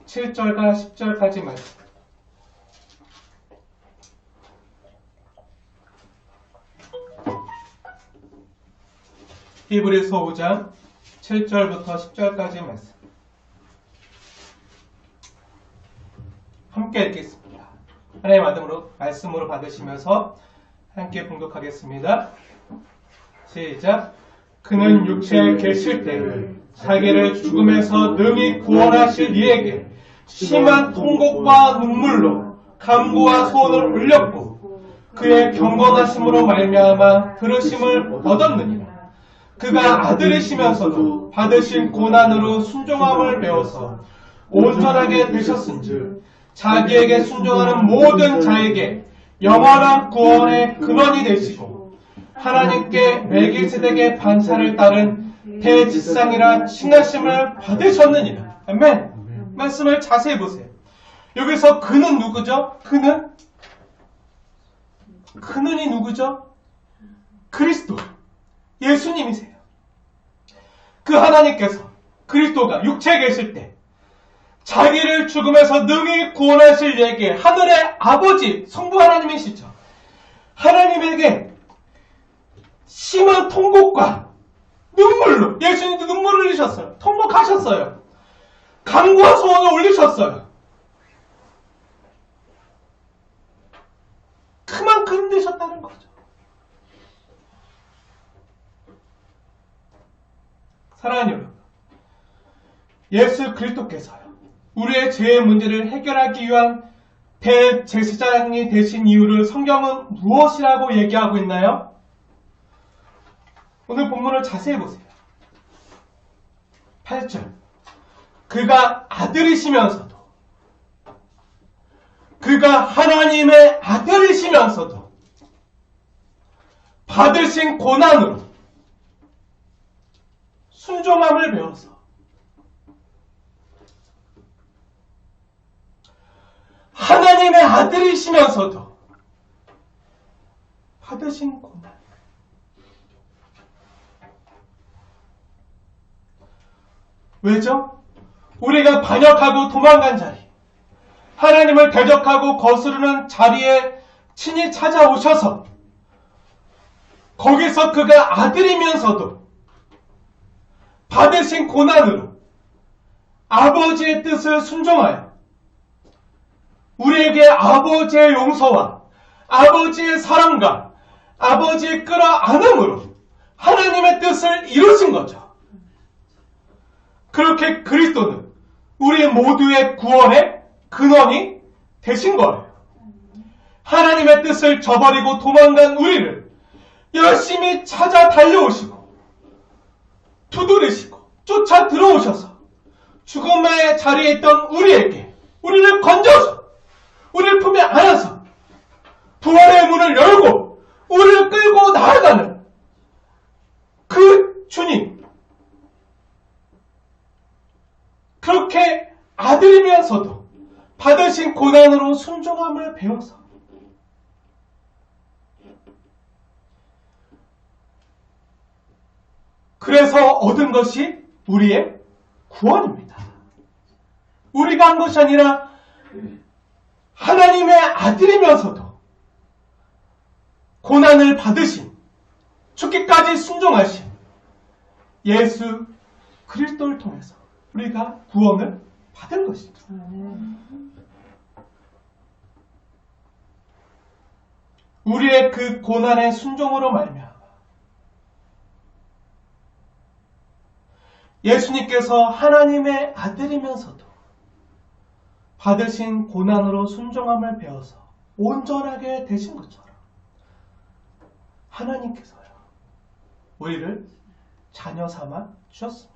7절과 10절까지 말씀. 히브리서 5장 7절부터 10절까지 말씀. 함께 읽겠습니다. 하나님의 말씀으로 받으시면서 함께 봉독하겠습니다. 시작. 그는 육체에 계실 때 자기를 죽음에서 능히 구원하실 이에게 심한 통곡과 눈물로 간구와 소원을 올렸고 그의 경건하심으로 말미암아 들으심을 얻었느니라. 그가 아들이시면서도 받으신 고난으로 순종함을 배워서 온전하게 되셨은즉 자기에게 순종하는 모든 자에게 영원한 구원의 근원이 되시고 하나님께 멜기세덱의 반차를 따른 대지상이라 칭하심을 받으셨느니라. 아멘. 말씀을 자세히 보세요. 여기서 그는 누구죠? 그는이 누구죠? 그리스도, 예수님이세요. 그 하나님께서 그리스도가 육체에 계실 때 자기를 죽음에서 능히 구원하실 이에게 하늘의 아버지 성부 하나님이시죠. 하나님에게 심한 통곡과 눈물로 예수님도 눈물을 흘리셨어요. 통곡하셨어요. 간구와 소원을 올리셨어요. 그만큼 힘드셨다는 거죠. 사랑하는 여러분, 예수 그리스도께서요, 우리의 죄의 문제를 해결하기 위한 대제사장이 되신 이유를 성경은 무엇이라고 얘기하고 있나요? 오늘 본문을 자세히 보세요. 8절. 그가 아들이시면서도, 그가 하나님의 아들이시면서도 받으신 고난으로 순종함을 배워서 하나님의 아들이시면서도 받으신 고난. 왜죠? 우리가 반역하고 도망간 자리, 하나님을 대적하고 거스르는 자리에 친히 찾아오셔서 거기서 그가 아들이면서도 받으신 고난으로 아버지의 뜻을 순종하여 우리에게 아버지의 용서와 아버지의 사랑과 아버지의 끌어안음으로 하나님의 뜻을 이루신 거죠. 그렇게 그리스도는 우리 모두의 구원의 근원이 되신 거예요. 하나님의 뜻을 저버리고 도망간 우리를 열심히 찾아 달려오시고 두드리시고 쫓아 들어오셔서 죽음의 자리에 있던 우리에게 우리를 건져서 우리를 품에 안아서 부활의 문을 열고 우리를 끌고 나아가는 그 주님, 그렇게 아들이면서도 받으신 고난으로 순종함을 배워서 그래서 얻은 것이 우리의 구원입니다. 우리가 한 것이 아니라 하나님의 아들이면서도 고난을 받으신, 죽기까지 순종하신 예수 그리스도를 통해서 우리가 구원을 받은 것이죠. 우리의 그 고난의 순종으로 말미암아 예수님께서 하나님의 아들이면서도 받으신 고난으로 순종함을 배워서 온전하게 되신 것처럼 하나님께서요, 우리를 자녀 삼아 주셨습니다.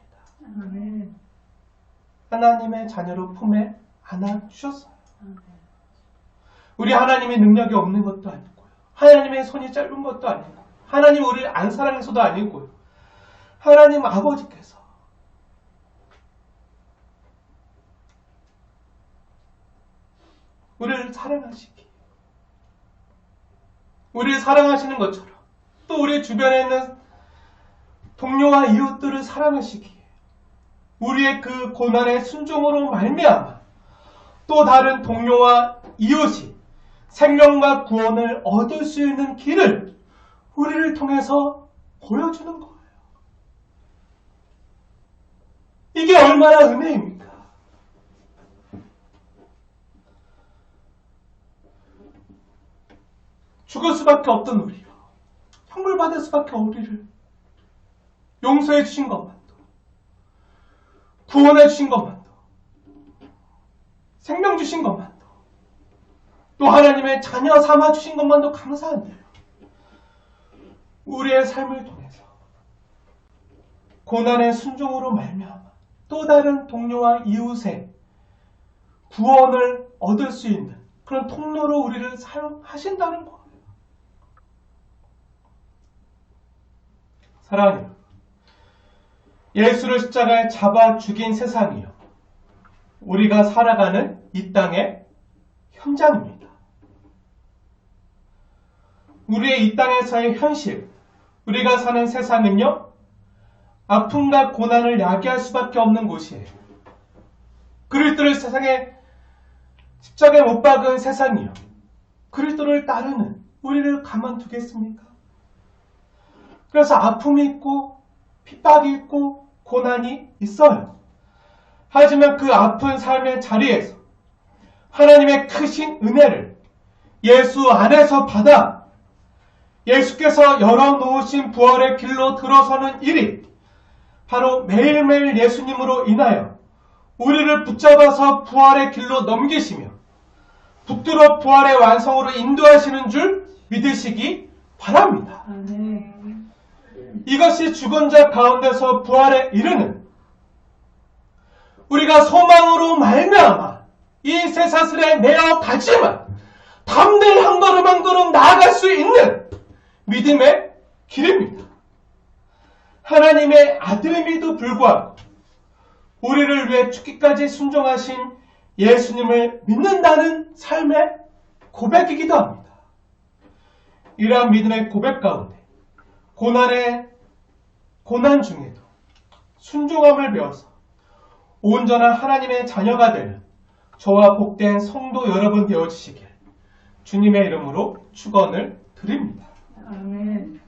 하나님의 자녀로 품에 안아 주셨어요. 우리 하나님의 능력이 없는 것도 아니고요, 하나님의 손이 짧은 것도 아니고, 하나님 우리를 안 사랑해서도 아니고요, 하나님 아버지께서 우리를 사랑하시기, 우리를 사랑하시는 것처럼 또 우리 주변에 있는 동료와 이웃들을 사랑하시기에 우리의 그 고난의 순종으로 말미암아 또 다른 동료와 이웃이 생명과 구원을 얻을 수 있는 길을 우리를 통해서 보여주는 거예요. 이게 얼마나 은혜입니까? 죽을 수밖에 없던 우리요, 형벌 받을 수밖에 우리를 용서해 주신 것만도, 구원해 주신 것만도, 생명 주신 것만도, 또 하나님의 자녀 삼아 주신 것만도 감사한데요, 우리의 삶을 통해서 고난의 순종으로 말미암아 또 다른 동료와 이웃의 구원을 얻을 수 있는 그런 통로로 우리를 사용하신다는 거예요. 사랑하는 여러분, 예수를 십자가에 잡아 죽인 세상이요, 우리가 살아가는 이 땅의 현장입니다. 우리의 이 땅에서의 현실, 우리가 사는 세상은요, 아픔과 고난을 야기할 수밖에 없는 곳이에요. 그리스도를 세상에 십자가에 못 박은 세상이요, 그리스도를 따르는 우리를 가만두겠습니까? 그래서 아픔이 있고 핍박이 있고 고난이 있어요. 하지만 그 아픈 삶의 자리에서 하나님의 크신 은혜를 예수 안에서 받아 예수께서 열어놓으신 부활의 길로 들어서는 일이 바로 매일매일 예수님으로 인하여 우리를 붙잡아서 부활의 길로 넘기시며 붙들어 부활의 완성으로 인도하시는 줄 믿으시기 바랍니다. 이것이 죽은 자 가운데서 부활에 이르는 우리가 소망으로 말미암아 이 쇠사슬에 내어 가지만 담대히 한 걸음 한 걸음 나아갈 수 있는 믿음의 길입니다. 하나님의 아들임에도 불구하고 우리를 위해 죽기까지 순종하신 예수님을 믿는다는 삶의 고백이기도 합니다. 이러한 믿음의 고백 가운데 고난 중에도 순종함을 배워서 온전한 하나님의 자녀가 되는 저와 복된 성도 여러분 되어주시길 주님의 이름으로 축원을 드립니다. 아멘.